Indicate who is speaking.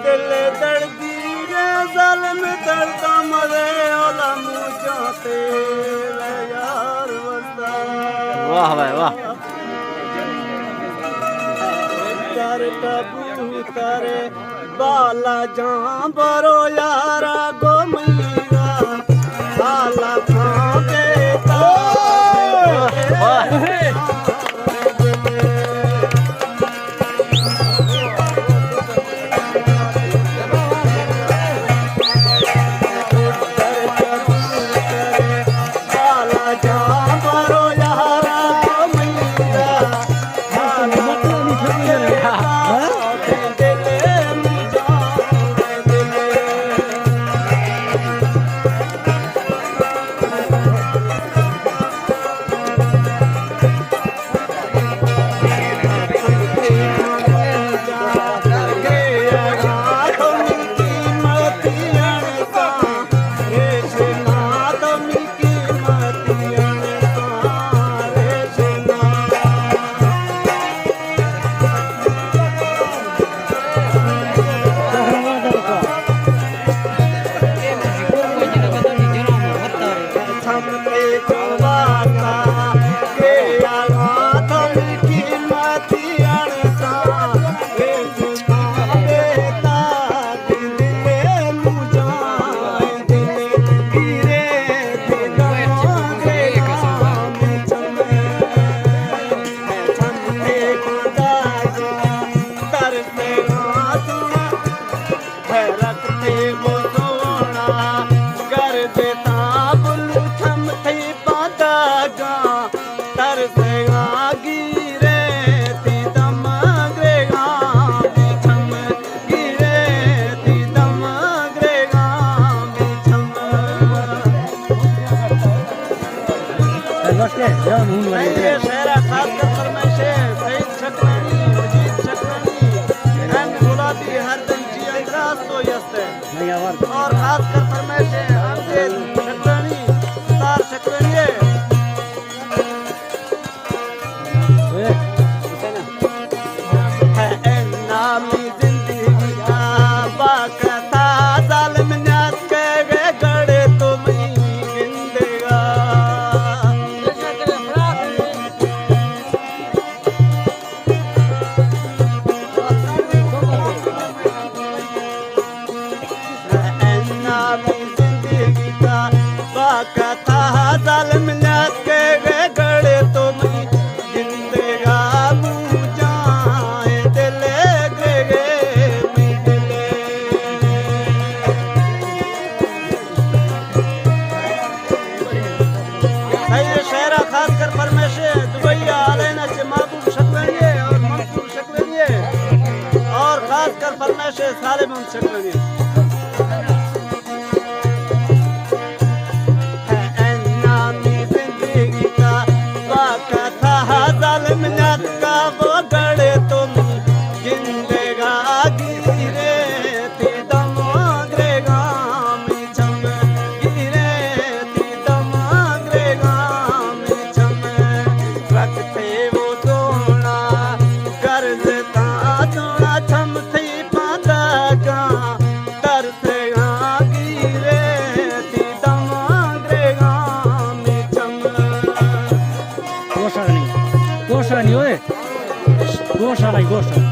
Speaker 1: दिल दर्दी रे ज़ल्म दर्दा मरे ओला मुझा तेरे यार वस्ता।
Speaker 2: वाह भाई वाह।
Speaker 1: कर कबूतर बाला जहाँ बरो यारा गो मीरा बाला खां देता शहरा खासकर फरमाइशे सईद शकलानी मजीद शकलानी एम गुलाबी हर दिन जी अंदरास तो यस्ते और खासकर फरमाइशे अमजद शकलानी तार शकलानी है नामी जिंदगी का बाकता जालिम नास के गड़े तो मैं गिंदेगा कथा जालिम नास के गड़े तो मैं गिंदेगा मुझाए दिल ग्रे मिले शहरा खासकर परमेशे दुबैया आलेना से महबूब शकलानी और मंसूर शकलानी और खासकर परमेशे सालिम शकलानी
Speaker 2: Gosha,